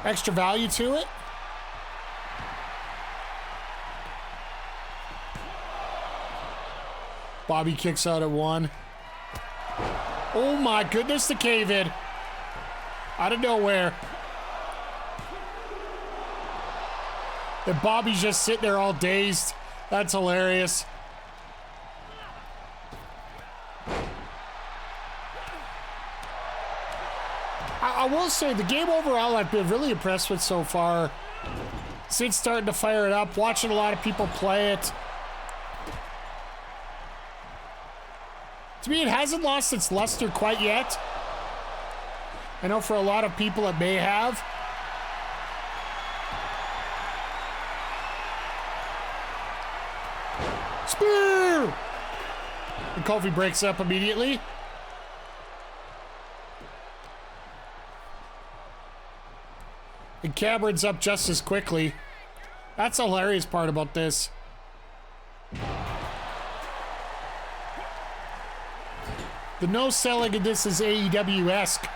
value to it. Bobby kicks out at 1. Oh my goodness, the cave-in. Out of nowhere. And Bobby's just sitting there all dazed. That's hilarious. I will say, the game overall I've been really impressed with so far. Since starting to fire it up, watching a lot of people play it. To me, it hasn't lost its luster quite yet. I know for a lot of people it may have. Spear! And Kofi breaks up immediately. And Cameron's up just as quickly. That's the hilarious part about this. The no selling in this is AEW-esque.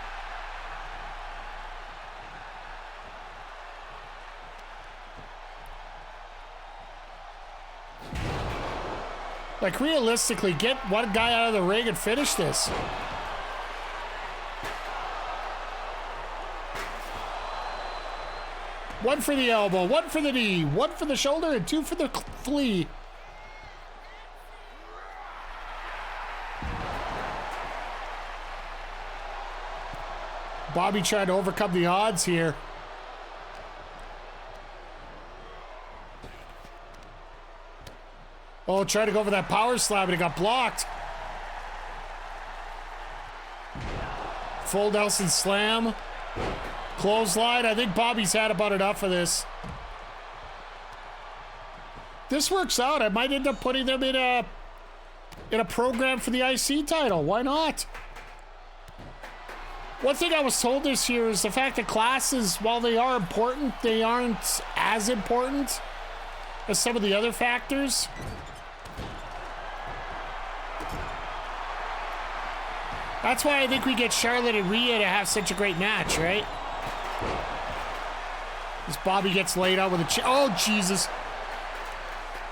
Like, realistically, get one guy out of the ring and finish this. One for the elbow, one for the knee, one for the shoulder, and 2 for the flea. Bobby trying to overcome the odds here. Oh, tried to go for that power slam, and it got blocked. Full Nelson slam. Clothesline. I think Bobby's had about enough of this. This works out. I might end up putting them in a program for the IC title. Why not? One thing I was told this year is the fact that classes, while they are important, they aren't as important as some of the other factors. That's why I think we get Charlotte and Rhea to have such a great match, right? As Bobby gets laid out with a oh, Jesus.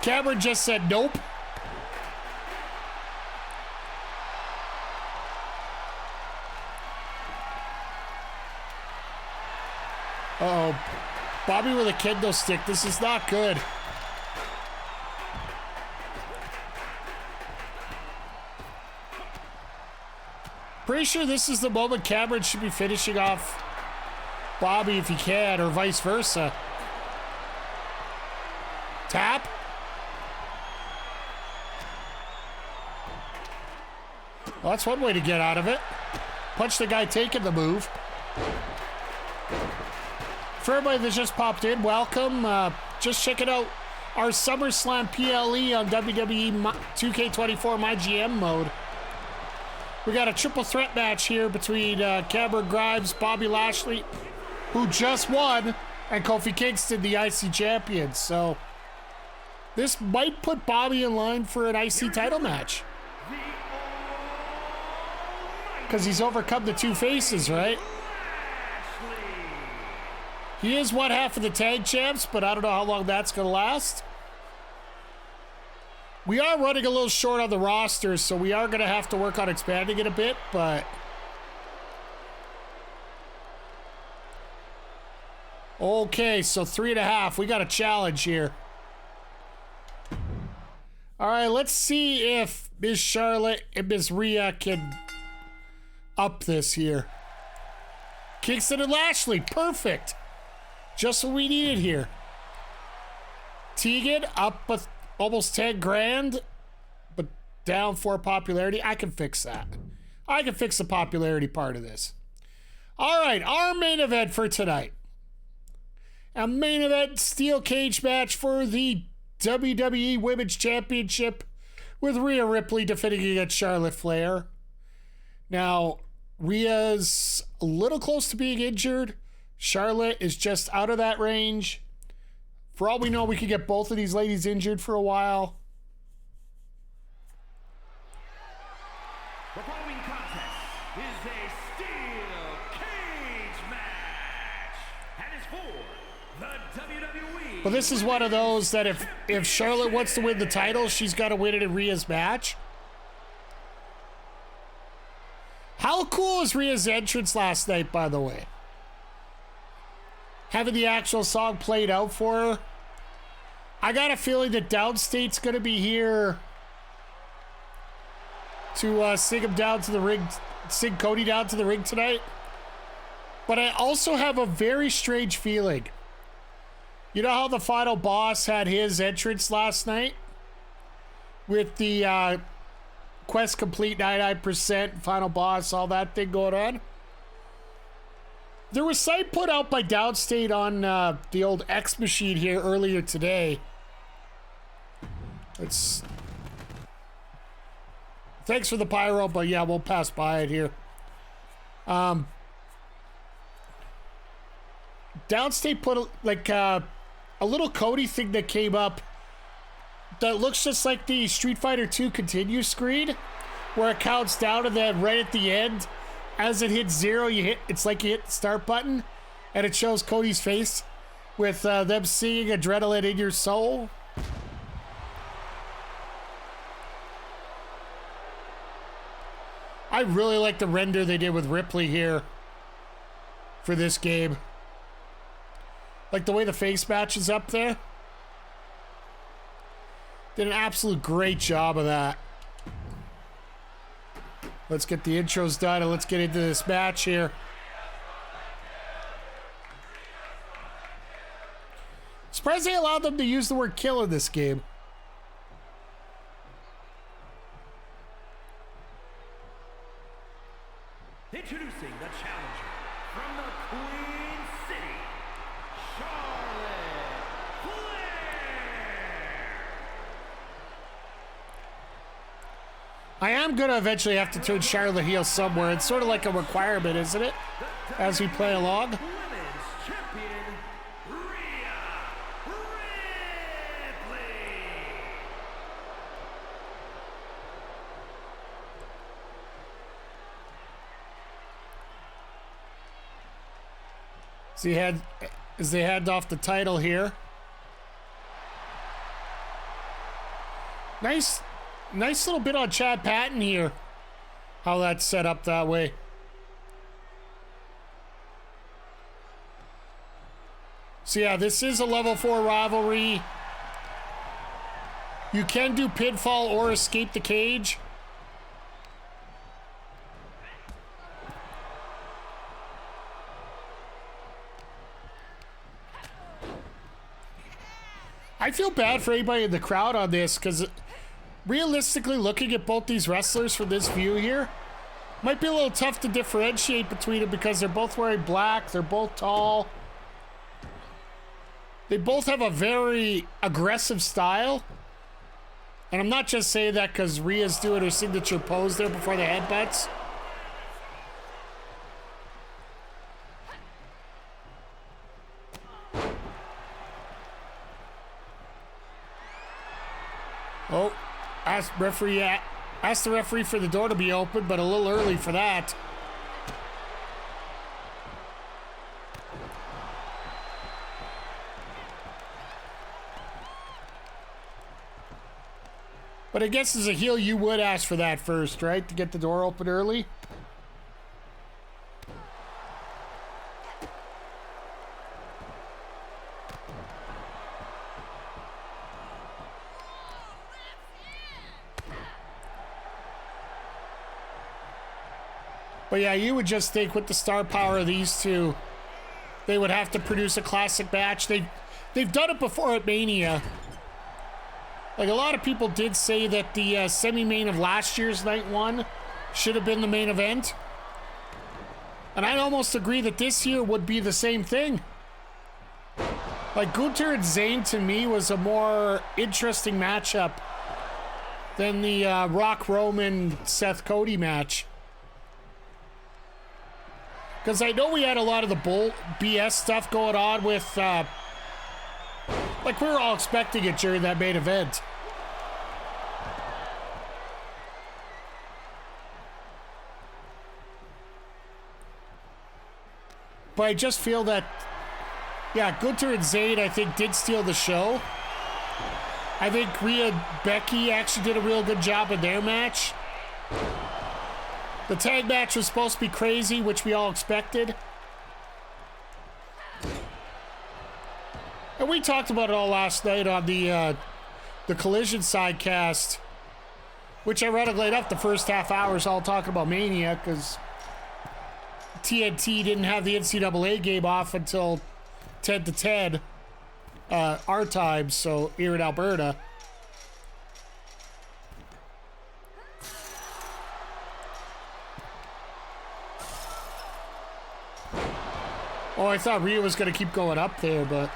Cameron just said nope. Uh-oh. Bobby with a kendo stick. This is not good. Pretty sure this is the moment Cameron should be finishing off Bobby if he can, or vice versa. Tap. Well, that's one way to get out of it. Punch the guy taking the move. For everybody that just popped in, welcome. Just checking out our SummerSlam PLE on WWE 2k24 myGM mode. We got a triple threat match here between Cameron Grimes, Bobby Lashley, who just won, and Kofi Kingston, the IC champion. So this might put Bobby in line for an IC title match. Because he's overcome the two faces, right? He is one half of the tag champs, but I don't know how long that's going to last. We are running a little short on the roster, so we are going to have to work on expanding it a bit, but... Okay, so 3.5. We got a challenge here. All right, let's see if Miss Charlotte and Miss Rhea can up this here. Kingston and Lashley, perfect. Just what we needed here. Tegan up with almost 10 grand, but down for popularity. I can fix that. I can fix the popularity part of this. All right, our main event for tonight. A main event steel cage match for the WWE Women's Championship with Rhea Ripley defending against Charlotte Flair. Now, Rhea's a little close to being injured. Charlotte is just out of that range. For all we know, we could get both of these ladies injured for a while. The following contest is a steel cage match and is for the WWE. But this is one of those that if Charlotte wants to win the title, she's got to win it in Rhea's match. How cool was Rhea's entrance last night, by the way? Having the actual song played out for her. I got a feeling that Downstate's going to be here to sing him down to the ring, sing Cody down to the ring tonight. But I also have a very strange feeling. You know how the final boss had his entrance last night? With the quest complete 99%, final boss, all that thing going on? There was site put out by Downstate on the old X machine here earlier today. Thanks for the pyro, but yeah, we'll pass by it here. Downstate put a little Cody thing that came up that looks just like the Street Fighter 2 continue screen, where it counts down and then right at the end, as it hits 0, it's like you hit the start button, and it shows Cody's face with them singing Adrenaline in Your Soul. I really like the render they did with Ripley here for this game. Like the way the face matches up there. Did an absolute great job of that. Let's get the intros done and let's get into this match here. Surprised they allowed them to use the word kill in this game. Introducing the challenger from the Queen City, Charlotte Flair. I am going to eventually have to turn Charlotte heel somewhere. It's sort of like a requirement, isn't it? As we play along. Women's champion, Rhea Ripley. As they hand off the title here. Nice little bit on Chad Patton here. How that's set up that way. So yeah, this is a level 4 rivalry. You can do pinfall or escape the cage. I feel bad for anybody in the crowd on this because realistically looking at both these wrestlers from this view here might be a little tough to differentiate between them because they're both wearing black, they're both tall. They both have a very aggressive style. And I'm not just saying that because Rhea's doing her signature pose there before the headbutts. Oh, asked the referee for the door to be open, but a little early for that. But I guess as a heel, you would ask for that first, right? To get the door open early. But yeah, you would just think with the star power of these two, they would have to produce a classic match. They've done it before at Mania. Like, a lot of people did say that the semi-main of last year's Night 1 should have been the main event. And I'd almost agree that this year would be the same thing. Like, Gunther and Zayn, to me, was a more interesting matchup than the Rock Roman Seth Cody match. Because I know we had a lot of the bull BS stuff going on with, like we were all expecting it during that main event. But I just feel that, yeah, Gunther and Zayn, I think, did steal the show. I think Rhea and Becky actually did a real good job in their match. The tag match was supposed to be crazy, which we all expected. And we talked about it all last night on the Collision sidecast, which ironically enough, the first half hour is all talking about Mania, because TNT didn't have the NCAA game off until 10 to 10 our time, so here in Alberta. Oh, I thought Rhea was going to keep going up there, but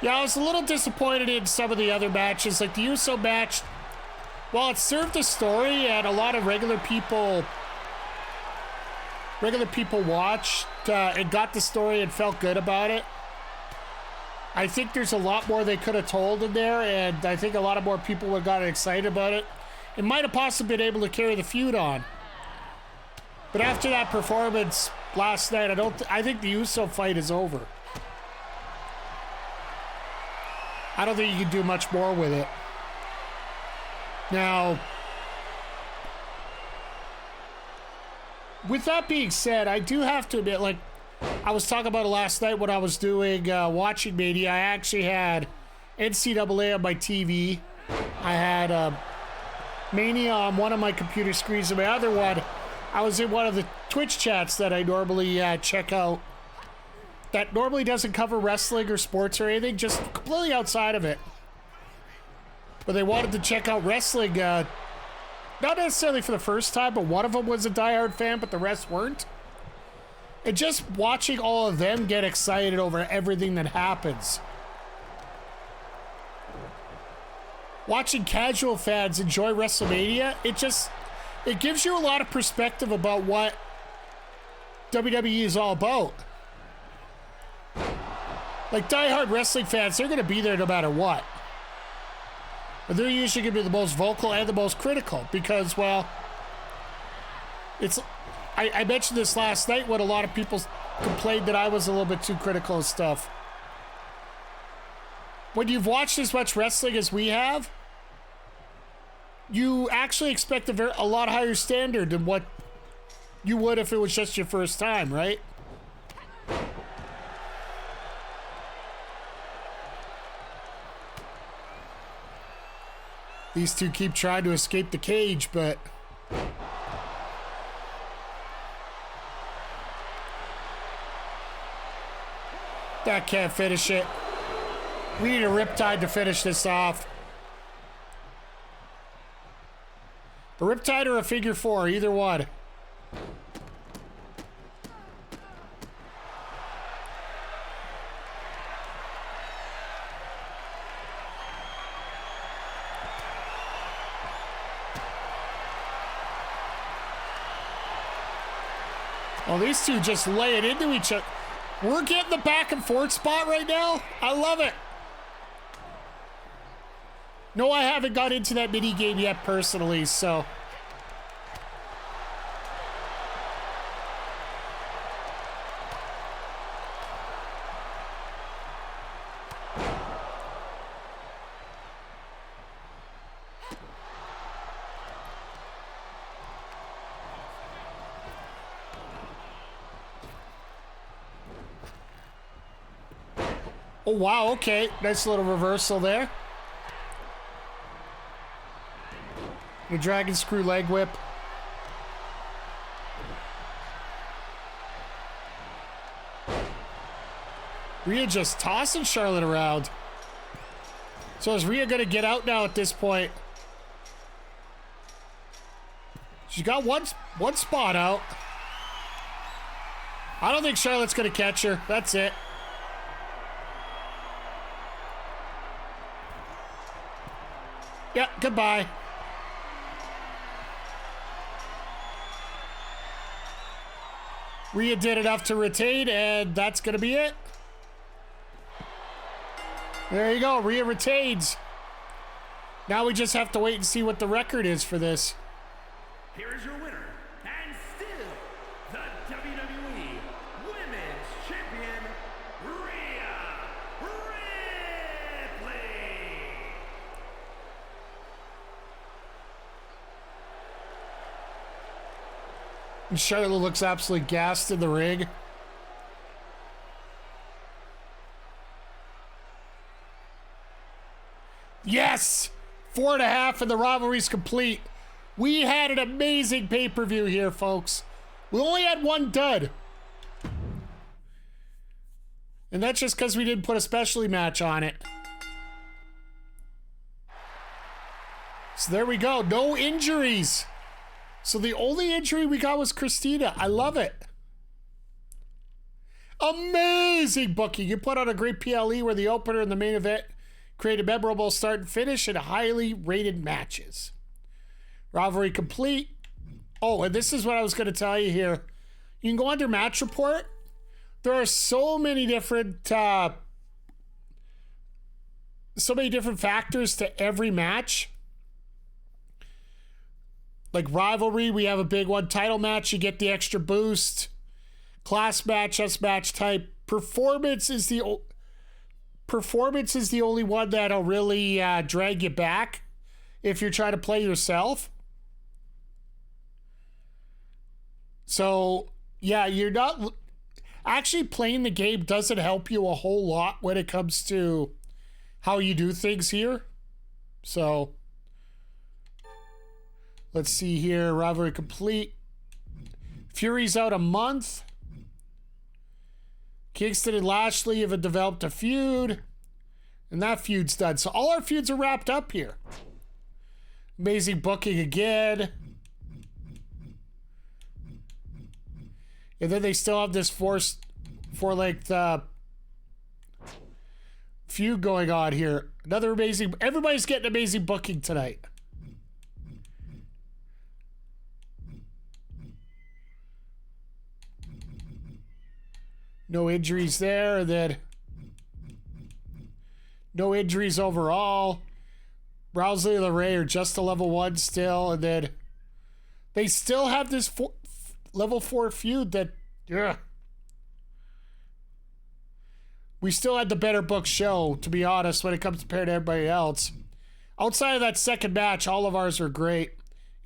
yeah, I was a little disappointed in some of the other matches. Like the USO match, while it served the story and a lot of regular people watched and got the story and felt good about it, I think there's a lot more they could have told in there, and I think a lot of more people would have gotten excited about it. It might have possibly been able to carry the feud on. But after that performance last night, I think the USO fight is over. I don't think you can do much more with it. Now, with that being said, I do have to admit, like, I was talking about it last night when I was doing watching Mania. I actually had NCAA on my TV. I had Mania on one of my computer screens, and my other one, I was in one of the Twitch chats that I normally check out that normally doesn't cover wrestling or sports or anything, just completely outside of it. But they wanted to check out wrestling, not necessarily for the first time, but one of them was a diehard fan, but the rest weren't. And just watching all of them get excited over everything that happens. Watching casual fans enjoy WrestleMania, it gives you a lot of perspective about what WWE is all about. Like diehard wrestling fans, they're going to be there no matter what. But they're usually going to be the most vocal and the most critical because, well, I mentioned this last night when a lot of people complained that I was a little bit too critical of stuff. When you've watched as much wrestling as we have, you actually expect a lot higher standard than what you would if it was just your first time, right? These two keep trying to escape the cage, but that can't finish it. We need a Riptide to finish this off. A Riptide or a figure four, either one. Oh, these two just lay it into each other. We're getting the back and forth spot right now. I love it. No, I haven't got into that mini game yet personally, so. Oh, wow, okay. Nice little reversal there. The dragon screw leg whip. Rhea just tossing Charlotte around. So is Rhea going to get out now at this point? She's got one spot out. I don't think Charlotte's going to catch her. That's it. Yeah, goodbye. Rhea did enough to retain, and that's going to be it. There you go. Rhea retains. Now we just have to wait and see what the record is for this. Here is your winner, and still the WWE Women's Champion, Rhea Ripley. And Charlotte looks absolutely gassed in the ring. Yes! 4.5 and the rivalry's complete. We had an amazing pay-per-view here, folks. We only had one dud. And that's just because we didn't put a specialty match on it. So there we go. No injuries. So the only injury we got was Christina. I love it. Amazing booking. You put on a great PLE where the opener and the main event create a memorable start and finish in highly rated matches. Rivalry complete. Oh, and this is what I was going to tell you here. You can go under match report. There are so many different factors to every match. Like rivalry, we have a big one. Title match, you get the extra boost. Class match, that's match type. Performance is the only one that'll really drag you back if you're trying to play yourself. So, yeah, you're not... Actually, playing the game doesn't help you a whole lot when it comes to how you do things here. So, let's see here. Rivalry complete. Fury's out a month. Kingston and Lashley have developed a feud. And that feud's done. So all our feuds are wrapped up here. Amazing booking again. And then they still have this for like the feud going on here. Another amazing... Everybody's getting amazing booking tonight. No injuries there. And then no injuries overall. Rousey and LeRae are just a level 1 still. And then they still have this level 4 feud that... Yeah. We still had the better book show, to be honest, when it comes compared to everybody else. Outside of that second match, all of ours are great.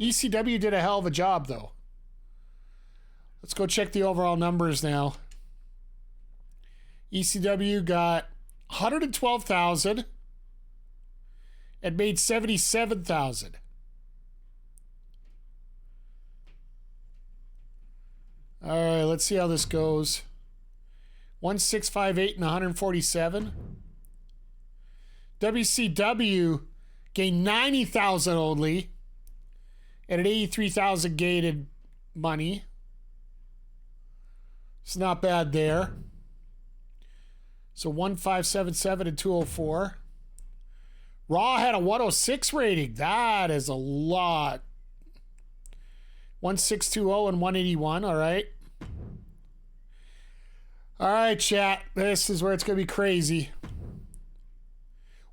ECW did a hell of a job, though. Let's go check the overall numbers now. ECW got 112,000 and made 77,000. All right, let's see how this goes. 1658 and 147. WCW gained 90,000 only and an 83,000 gain in money. It's not bad there. So 1577 and 204. Raw had a 106 rating. That is a lot. 1620 and 181. All right. All right, chat. This is where it's going to be crazy.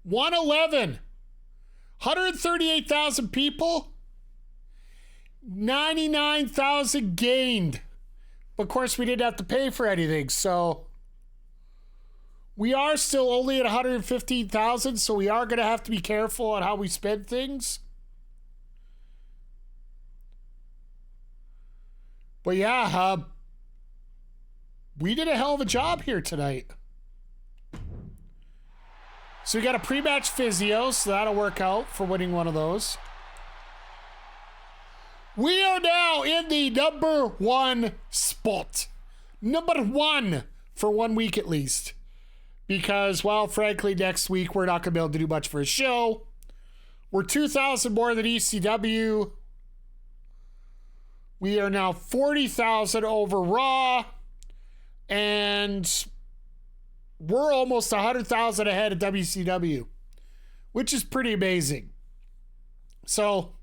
111. 138,000 people. 99,000 gained. But of course, we didn't have to pay for anything. So we are still only at 115,000. So we are going to have to be careful on how we spend things. But yeah, we did a hell of a job here tonight. So we got a pre-match physio, so that'll work out for winning one of those. We are now in the number 1 spot. Number 1 for 1 week at least. Because, well, frankly, next week we're not going to be able to do much for a show. We're 2,000 more than ECW. We are now 40,000 over Raw. And we're almost 100,000 ahead of WCW, which is pretty amazing. So